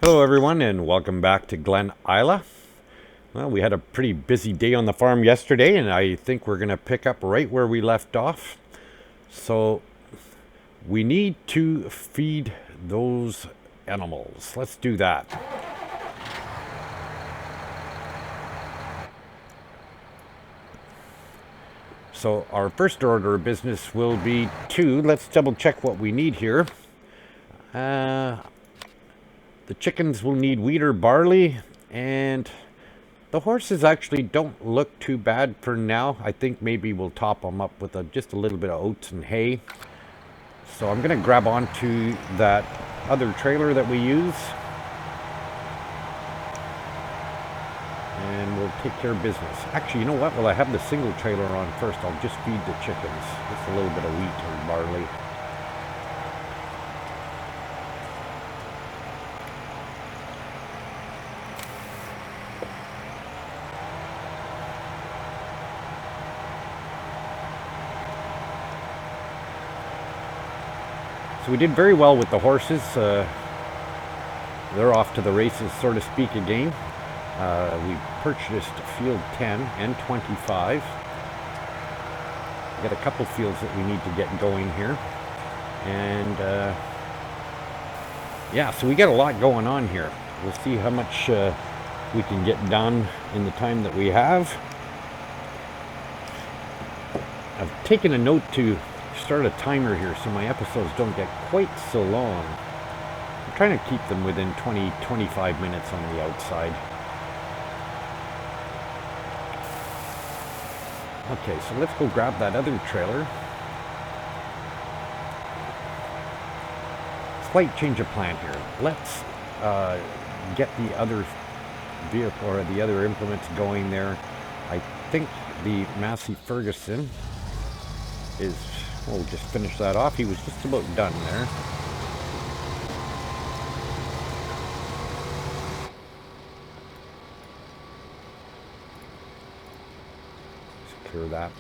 Hello everyone and welcome back to Glen Isla. Well, we had a pretty busy day on the farm yesterday and I think we're going to pick up right where we left off. So we need to feed those animals. Let's do that. So our first order of business will be let's double check what we need here. The chickens will need wheat or barley, and the horses actually don't look too bad for now. I think maybe we'll top them up with just a little bit of oats and hay. So I'm going to grab onto that other trailer that we use, and we'll take care of business. Actually, you know what? Well, I have the single trailer on first. I'll just feed the chickens. Just a little bit of wheat or barley. So we did very well with the horses. They're off to the races, so to speak, again. We purchased field 10 and 25. We got a couple fields that we need to get going here. And yeah, so we got a lot going on here. We'll see how much we can get done in the time that we have. I've taken a note to start a timer here so my episodes don't get quite so long. I'm trying to keep them within 20-25 minutes on the outside. Okay, so let's go grab that other trailer. Slight change of plan here. Let's get the other vehicle or the other implements going there. I think the Massey Ferguson is, we'll just finish that off. He was just about done there. Secure that.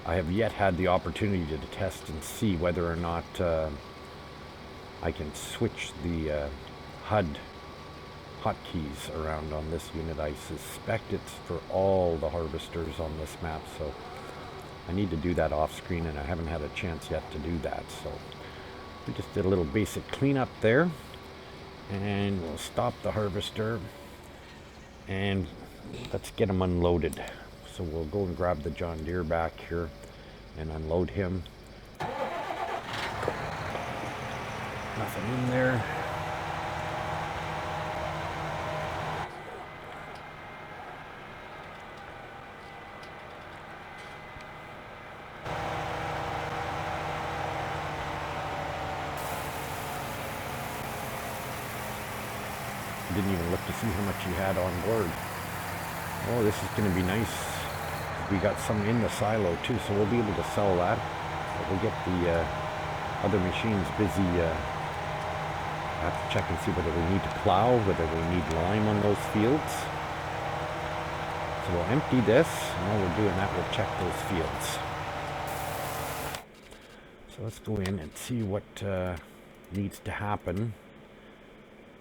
I have yet had the opportunity to test and see whether or not I can switch the HUD hotkeys around on this unit. I suspect it's for all the harvesters on this map, so I need to do that off screen and I haven't had a chance yet to do that. So we just did a little basic cleanup there, and we'll stop the harvester and let's get him unloaded. So we'll go and grab the John Deere back here and unload him. Nothing in there. Didn't even look to see how much he had on board. Oh, this is going to be nice. We got some in the silo too, so we'll be able to sell that. But we'll get the other machines busy. I have to check and see whether we need to plow, whether we need lime on those fields. So we'll empty this, and while we're doing that, we'll check those fields. So let's go in and see what needs to happen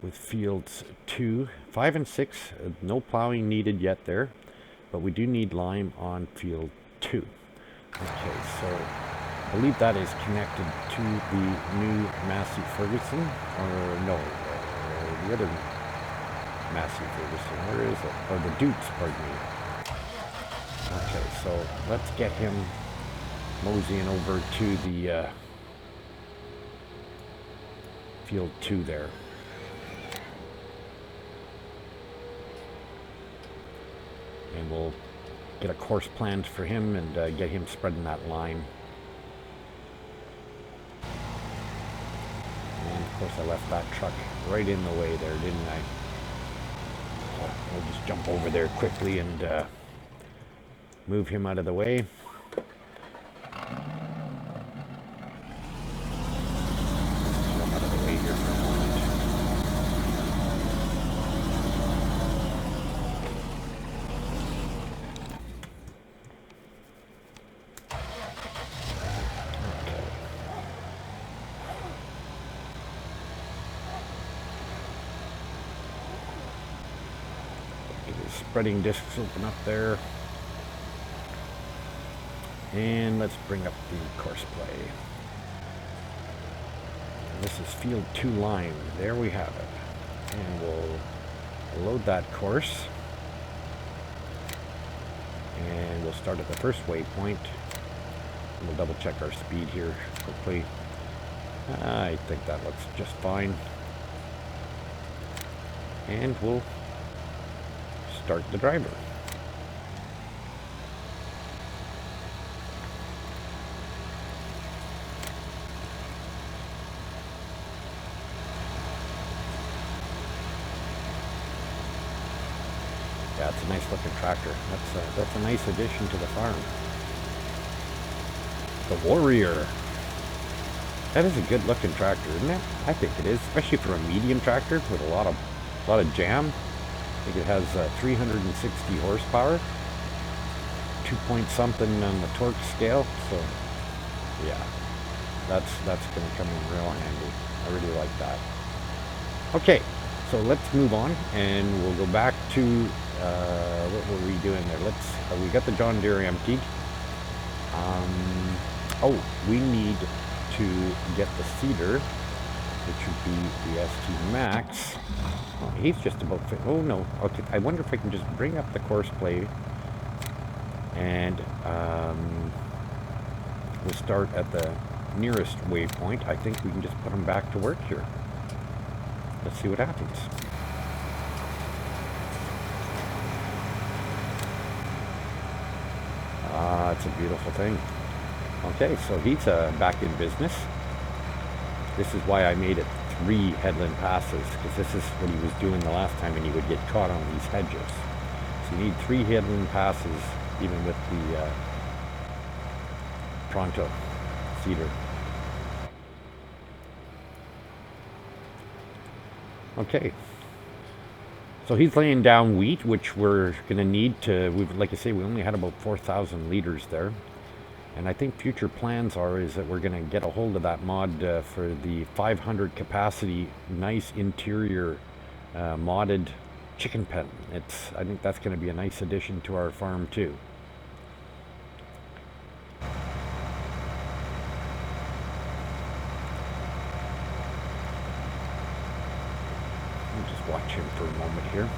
with fields 2, 5, and 6. No plowing needed yet there, but we do need lime on field 2. Okay, so I believe that is connected to the new Massey Ferguson, or no, the other Massey Ferguson. Where is it? Or the Deutz, pardon me. Okay, so let's get him moseying over to the field 2 there. And we'll get a course planned for him and get him spreading that line. And of course I left that truck right in the way there, didn't I? So we'll just jump over there quickly and move him out of the way. Out of the way here for a moment. spreading discs open up there. And let's bring up the course play. This is field 2 line. There we have it. And we'll load that course. And we'll start at the first waypoint. We'll double check our speed here quickly. I think that looks just fine. And we'll start the driver. Yeah, it's a nice looking tractor. That's a nice addition to the farm. The Warrior. That is a good looking tractor, isn't it? I think it is, especially for a medium tractor with a lot of jam. I think it has 360 horsepower, 2 point something on the torque scale. So yeah, that's going to come in real handy. I really like that. Okay, so let's move on and we'll go back to what were we doing there? We got the John Deere emptied. Oh, we need to get the seeder, which would be the ST Max. Oh, he's just about fit. Oh no, okay. I wonder if I can just bring up the course play and we'll start at the nearest waypoint. I think we can just put him back to work here. Let's see what happens. It's a beautiful thing. Okay, so he's back in business. This is why I made it 3 headland passes, because this is what he was doing the last time and he would get caught on these hedges. So you need 3 headland passes even with the Pronto seeder. Okay. So he's laying down wheat, which we're going to need to, like I say, we only had about 4,000 liters there. And I think future plans is that we're going to get a hold of that mod for the 500 capacity, nice interior modded chicken pen. I think that's going to be a nice addition to our farm too. Just watch him for a moment here.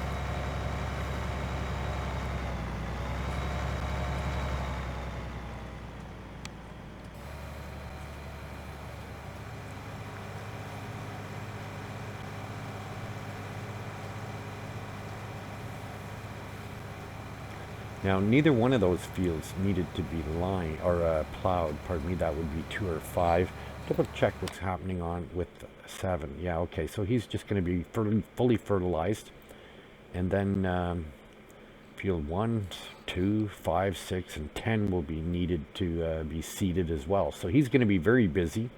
Now, neither one of those fields needed to be lined or plowed. Pardon me, that would be 2 or 5. Double check what's happening on with 7. Yeah, okay, so he's just going to be fully fertilized. And then field 1, 2, 5, 6, and 10 will be needed to be seeded as well. So he's going to be very busy.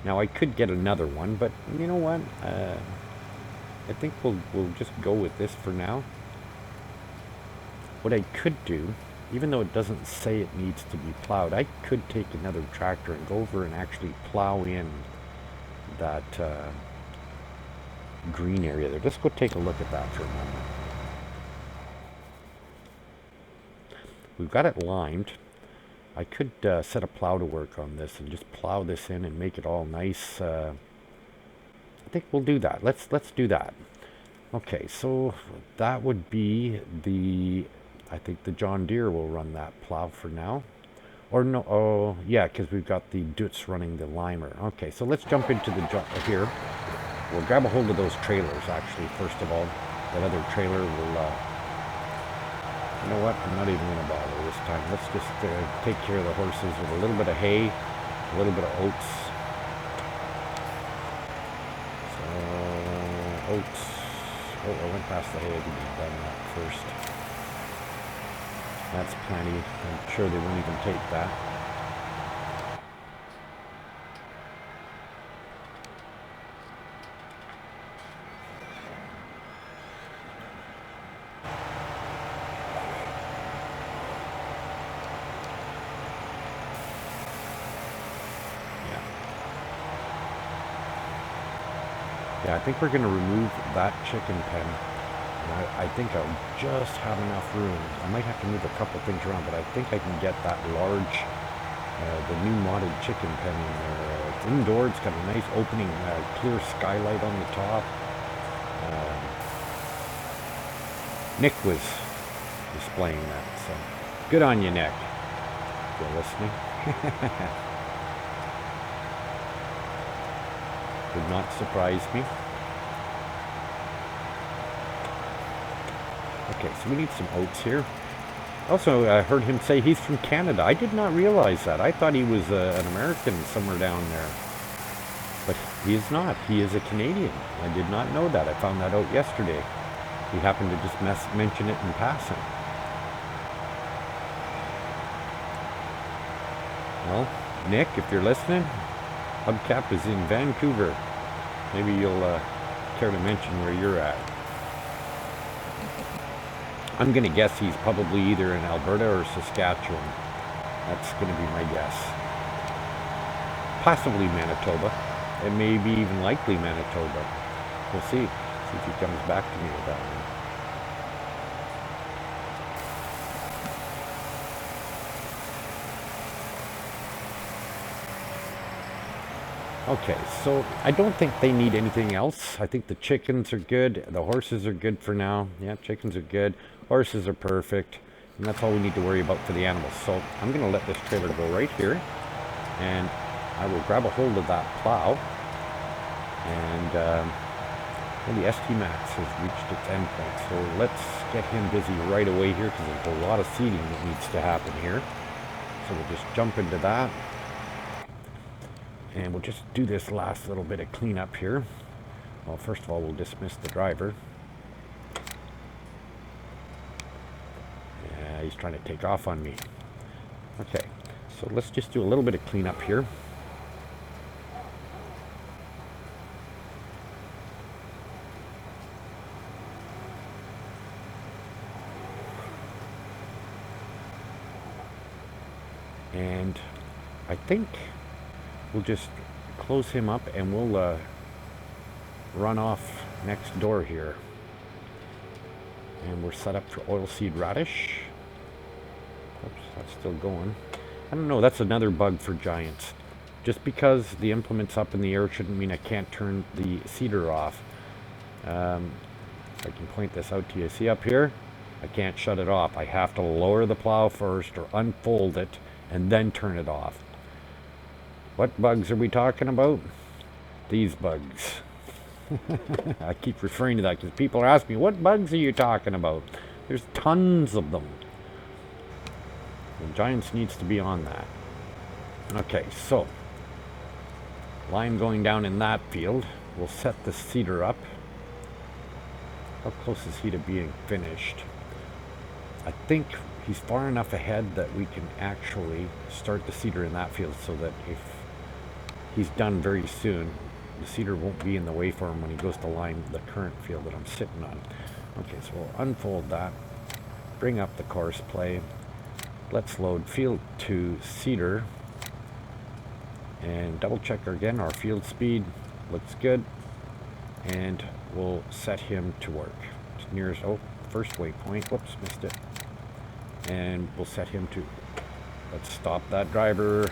Now, I could get another one, but you know what? I think we'll just go with this for now. What I could do, even though it doesn't say it needs to be plowed, I could take another tractor and go over and actually plow in that green area there. Let's go take a look at that for a moment. We've got it limed. I could set a plow to work on this and just plow this in and make it all nice. I think we'll do that. Let's do that. Okay, so that would be I think the John Deere will run that plow for now. Or no, oh yeah, because we've got the Deutz running the limer. Okay, so let's jump into the here. We'll grab a hold of those trailers actually, first of all. That other trailer will, you know what, I'm not even going to bother this time. Let's just take care of the horses with a little bit of hay, a little bit of oats. So, oats. Oh, I went past the hay. I didn't have done that first. That's plenty. I'm sure they won't even take that. Yeah, I think we're going to remove that chicken pen. And I think I'll just have enough room. I might have to move a couple things around, but I think I can get that large, the new modded chicken pen in there. It's indoor, it's got a nice opening, clear skylight on the top. Nick was displaying that, so good on you, Nick, if you're listening. Did not surprise me. Okay, so we need some oats here. Also, I heard him say he's from Canada. I did not realize that. I thought he was an American somewhere down there. But he is not. He is a Canadian. I did not know that. I found that out yesterday. He happened to just mention it in passing. Well, Nick, if you're listening, Hubcap is in Vancouver. Maybe you'll care to mention where you're at. I'm going to guess he's probably either in Alberta or Saskatchewan. That's going to be my guess. Possibly Manitoba. It may be even likely Manitoba. We'll see. See if he comes back to me with that one. Okay, so I don't think they need anything else. I think the chickens are good. The horses are good for now. Yeah, chickens are good. Horses are perfect. And that's all we need to worry about for the animals. So I'm going to let this trailer go right here. And I will grab a hold of that plow. And well, the ST Max has reached its endpoint. So let's get him busy right away here because there's a lot of seeding that needs to happen here. So we'll just jump into that. And we'll just do this last little bit of cleanup here. Well, first of all, we'll dismiss the driver. Yeah, he's trying to take off on me. Okay, so let's just do a little bit of cleanup here. And I think we'll just close him up and we'll run off next door here. And we're set up for oilseed radish. Oops, that's still going. I don't know, that's another bug for Giants. Just because the implement's up in the air shouldn't mean I can't turn the seeder off. I can point this out to you. See up here? I can't shut it off. I have to lower the plow first or unfold it and then turn it off. What bugs are we talking about? These bugs. I keep referring to that because people are asking me, what bugs are you talking about? There's tons of them. The Giants needs to be on that. Okay, so line going down in that field. We'll set the seeder up. How close is he to being finished? I think he's far enough ahead that we can actually start the seeder in that field so that if he's done very soon, the seeder won't be in the way for him when he goes to line the current field that I'm sitting on. Okay, so we'll unfold that, bring up the course play. Let's load field 2 seeder and double check again our field speed. Looks good. And we'll set him to work. It's nearest, oh, first waypoint. Whoops, missed it. And we'll set him to, let's stop that driver.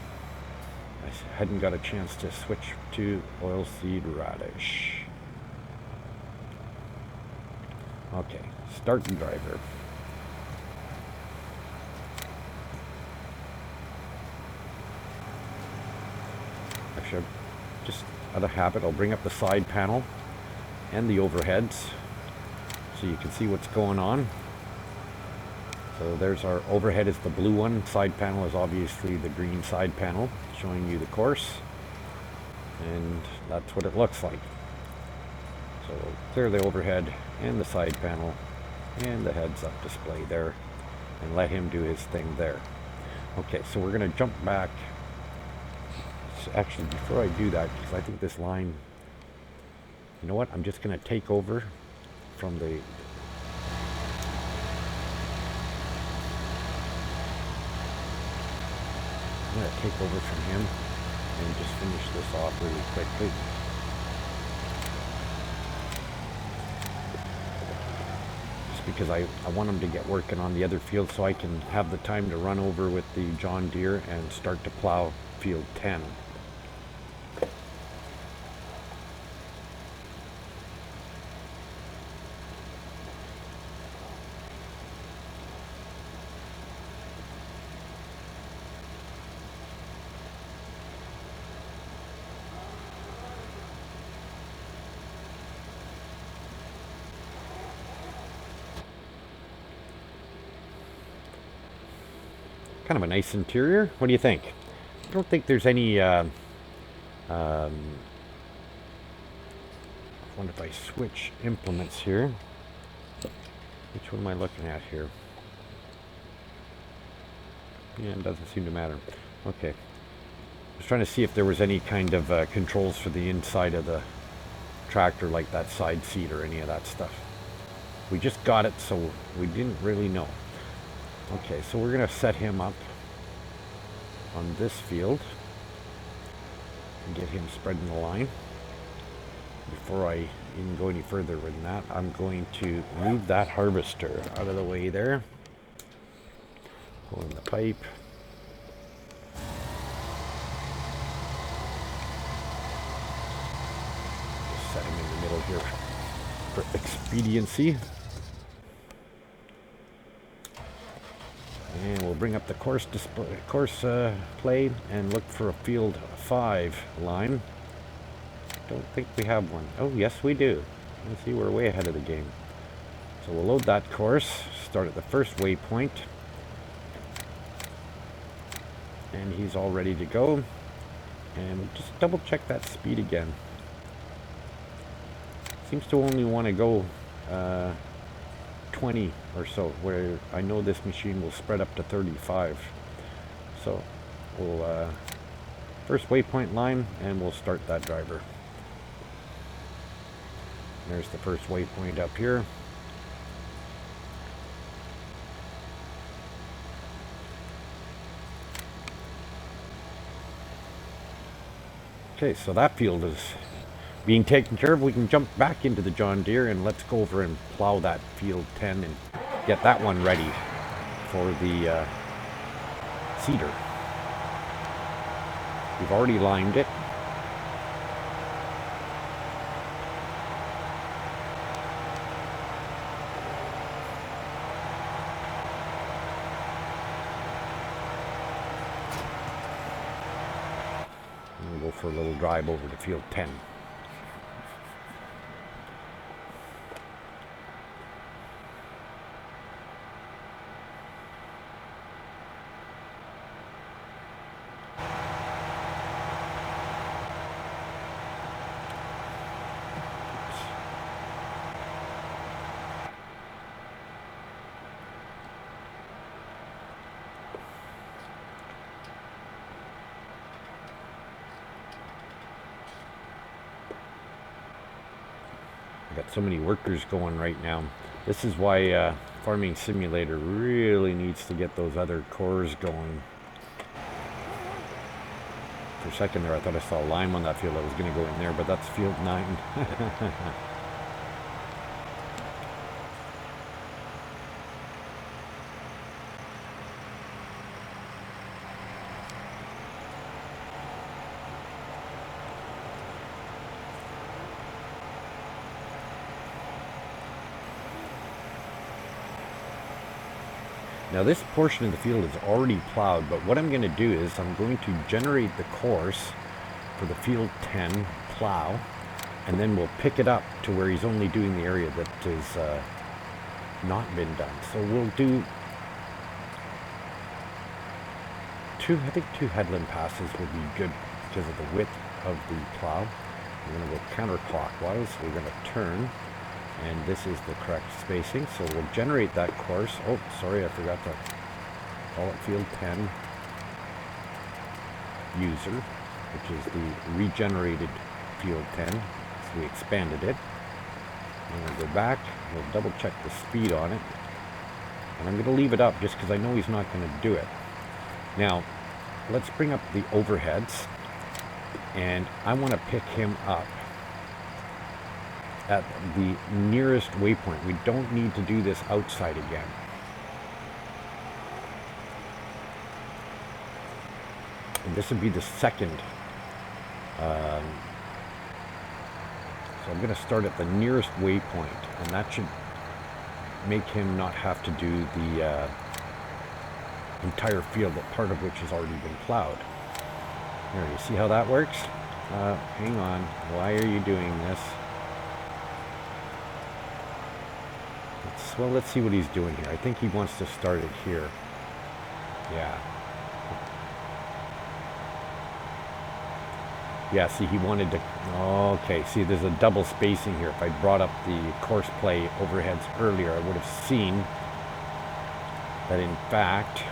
I hadn't got a chance to switch to oilseed radish. Okay, start the driver. Actually, just out of habit, I'll bring up the side panel and the overheads so you can see what's going on. So there's our overhead is the blue one. Side panel is obviously the green side panel showing you the course. And that's what it looks like. So clear the overhead and the side panel and the heads up display there and let him do his thing there. Okay, so we're going to jump back. So actually, before I do that, because I think this line, you know what, I'm just going to take over from the I'm going to take over from him and just finish this off really quickly. because I want him to get working on the other field so I can have the time to run over with the John Deere and start to plow field 10. Kind of a nice interior. What do you think? I don't think there's any I wonder if I switch implements here. Which one am I looking at here? Yeah, it doesn't seem to matter. Okay. I was trying to see if there was any kind of controls for the inside of the tractor, like that side seat or any of that stuff. We just got it, so we didn't really know. Okay, so we're going to set him up on this field and get him spreading the line. Before I even go any further than that, I'm going to move that harvester out of the way there. Pull in the pipe. Just set him in the middle here for expediency. And we'll bring up the course play and look for a field 5 line. Don't think we have one. Oh, yes, we do. Let's see, we're way ahead of the game. So we'll load that course, start at the first waypoint. And he's all ready to go. And we'll just double check that speed again. Seems to only want to go 20 or so, where I know this machine will spread up to 35. So we'll first waypoint line and we'll start that driver. There's the first waypoint up here. Okay, so that field is being taken care of. We can jump back into the John Deere and let's go over and plow that field 10 and get that one ready for the seeder. We've already limed it. And we'll go for a little drive over to field 10. Got so many workers going right now. This is why Farming Simulator really needs to get those other cores going. For a second there I thought I saw a lime on that field. I was going to go in there, but that's field 9. Now this portion of the field is already plowed, but what I'm going to do is I'm going to generate the course for the field 10 plow, and then we'll pick it up to where he's only doing the area that is not been done. So we'll do I think two headland passes would be good because of the width of the plow. We're going to go counterclockwise. We're going to turn. And this is the correct spacing, so we'll generate that course. Oh, sorry, I forgot to call it field 10 user, which is the regenerated field 10. So we expanded it. And we'll go back, we'll double check the speed on it. And I'm going to leave it up just because I know he's not going to do it. Now, let's bring up the overheads. And I want to pick him up at the nearest waypoint. We don't need to do this outside again. And this would be the second. So I'm going to start at the nearest waypoint, and that should make him not have to do the entire field, but part of which has already been plowed. There, you see how that works? Hang on. Why are you doing this? Well, let's see what he's doing here. I think he wants to start it here. Yeah. Yeah, see, he wanted to... Okay, see, there's a double spacing here. If I brought up the course play overheads earlier, I would have seen that, in fact...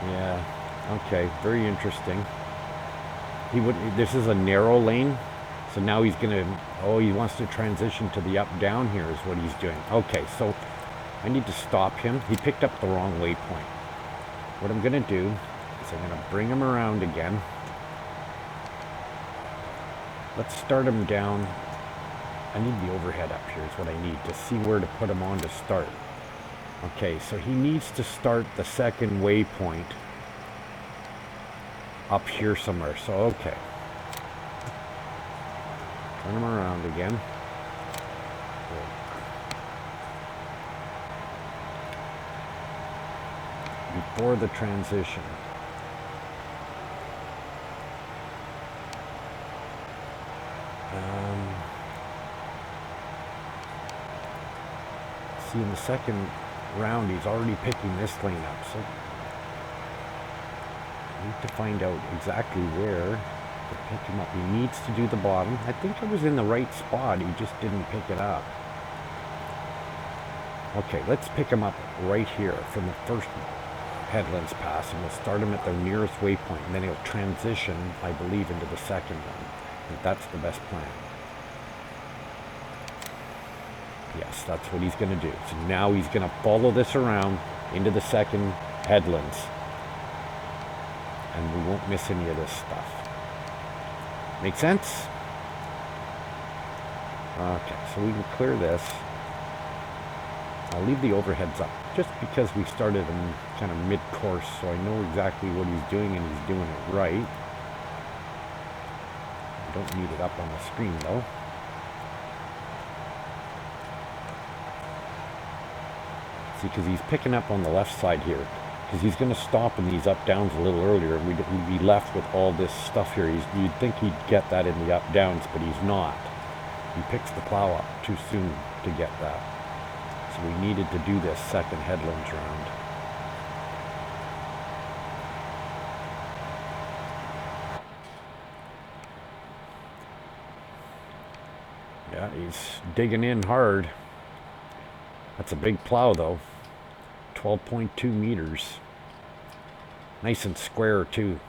Yeah, okay, very interesting. This is a narrow lane, so now he's gonna, he wants to transition to the up-down here is what he's doing. Okay, so I need to stop him. He picked up the wrong waypoint. What I'm gonna do is I'm gonna bring him around again. Let's start him down. I need the overhead up here is what I need to see where to put him on to start. Okay, so he needs to start the second waypoint up here somewhere. So, okay. Turn him around again. Before the transition. See, in the second round, he's already picking this lane up. So I need to find out exactly where to pick him up. He needs to do the bottom. I think I was in the right spot. He just didn't pick it up. Okay, let's pick him up right here from the first headlands pass, and we'll start him at the nearest waypoint, and then he'll transition, I believe, into the second one. I think that's the best plan. Yes, that's what he's going to do. So now he's going to follow this around into the second headlands. And we won't miss any of this stuff. Make sense? Okay, so we can clear this. I'll leave the overheads up just because we started him kind of mid-course, so I know exactly what he's doing, and he's doing it right. I don't need it up on the screen though. See, because he's picking up on the left side here. Because he's going to stop in these up-downs a little earlier, and we'd be left with all this stuff here. You'd think he'd get that in the up-downs, but he's not. He picks the plow up too soon to get that. So we needed to do this second headlands round. Yeah, he's digging in hard. That's a big plow though. 12.2 meters. Nice and square too.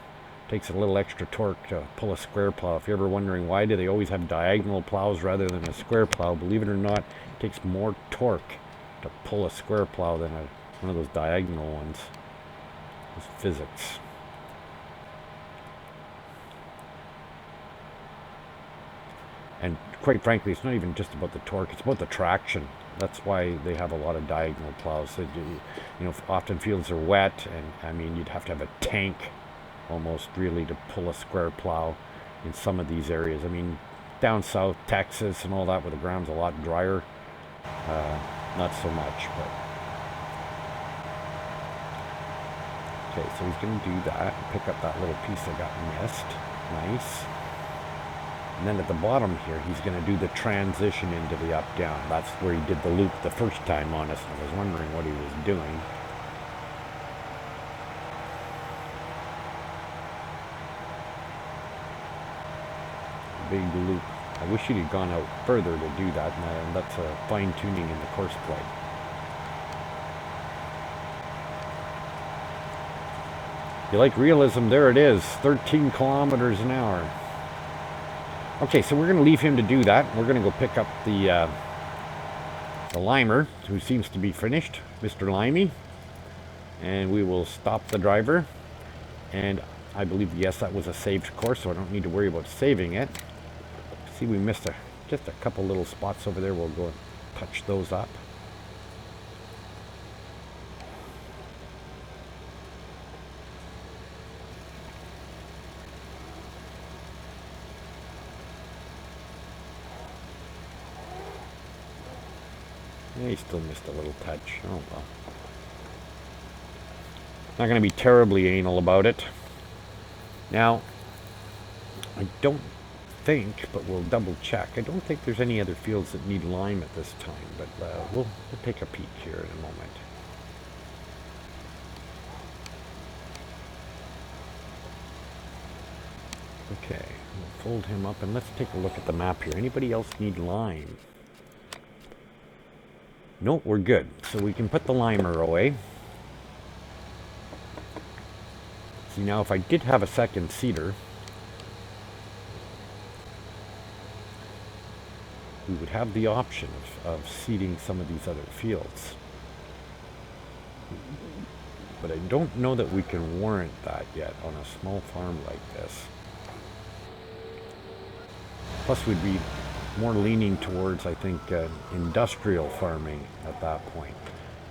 Takes a little extra torque to pull a square plow. If you're ever wondering why do they always have diagonal plows rather than a square plow, believe it or not, it takes more torque to pull a square plow than one of those diagonal ones. It's physics. And quite frankly, it's not even just about the torque, it's about the traction. That's why they have a lot of diagonal plows. So, you know, often fields are wet, and I mean, you'd have to have a tank almost really to pull a square plow in some of these areas. I mean, down south, Texas and all that, where the ground's a lot drier, not so much. But okay, so he's going to do that, pick up that little piece that got missed. Nice. And then at the bottom here, he's going to do the transition into the up-down. That's where he did the loop the first time on us. I was wondering what he was doing. Big loop. I wish he'd have gone out further to do that, and that's a fine-tuning in the course play. You like realism? There it is, 13 kilometers an hour. Okay, so we're going to leave him to do that. We're going to go pick up the limer, who seems to be finished, Mr. Limey. And we will stop the driver. And I believe, yes, that was a saved course, so I don't need to worry about saving it. See, we missed just a couple little spots over there. We'll go and touch those up. Yeah, he still missed a little touch. Oh, well. Not going to be terribly anal about it. Now, I don't think, but we'll double check. I don't think there's any other fields that need lime at this time, but we'll take a peek here in a moment. Okay, we'll fold him up and let's take a look at the map here. Anybody else need lime? Nope, we're good. So we can put the limer away. See, now if I did have a second seeder, we would have the option of seeding some of these other fields. But I don't know that we can warrant that yet on a small farm like this. Plus we'd be more leaning towards, I think, industrial farming at that point.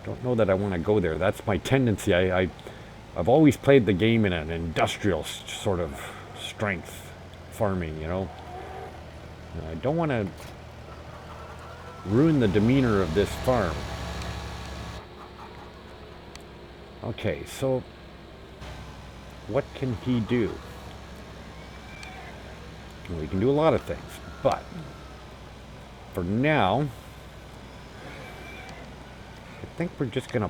Don't know that I want to go there. That's my tendency. I've always played the game in an industrial sort of strength farming, you know. I don't want to ruin the demeanor of this farm. Okay, so what can he do? Well, he can do a lot of things, but for now, I think we're just gonna,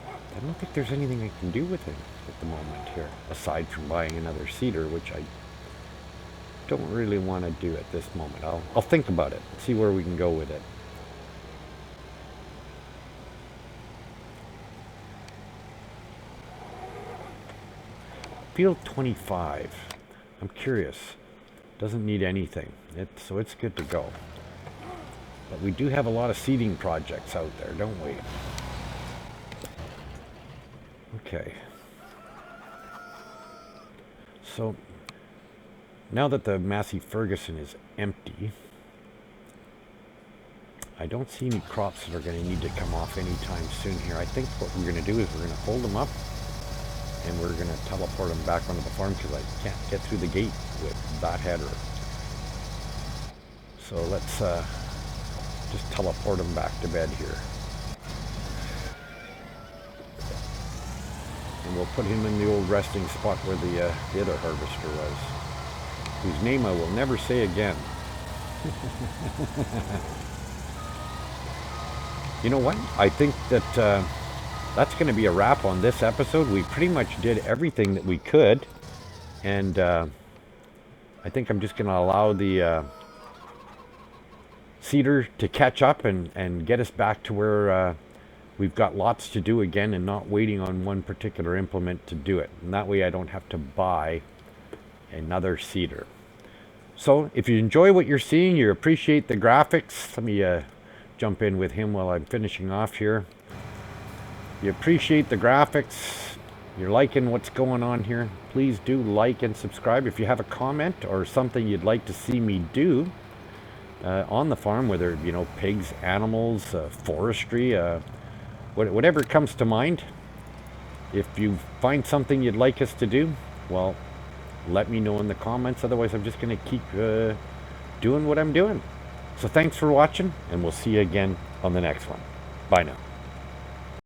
I don't think there's anything I can do with him at the moment here, aside from buying another seeder, which I don't really want to do at this moment. I'll think about it, see where we can go with it. Field 25, I'm curious, doesn't need anything, so it's good to go. But we do have a lot of seeding projects out there, don't we? Okay. So, now that the Massey Ferguson is empty, I don't see any crops that are going to need to come off anytime soon here. I think what we're going to do is we're going to fold them up and we're going to teleport them back onto the farm because I can't get through the gate with that header. So let's just teleport them back to bed here. And we'll put him in the old resting spot where the other harvester was, whose name I will never say again. You know what? I think that that's going to be a wrap on this episode. We pretty much did everything that we could. And I think I'm just going to allow the seeder to catch up and get us back to where we've got lots to do again and not waiting on one particular implement to do it. And that way I don't have to buy another seeder. So if you enjoy what you're seeing, you appreciate the graphics, let me jump in with him while I'm finishing off here. You appreciate the graphics, you're liking what's going on here, please do like and subscribe. If you have a comment or something you'd like to see me do on the farm, whether, you know, pigs, animals, forestry, whatever comes to mind. If you find something you'd like us to do, well, let me know in the comments. Otherwise, I'm just going to keep doing what I'm doing. So thanks for watching, and we'll see you again on the next one. Bye now.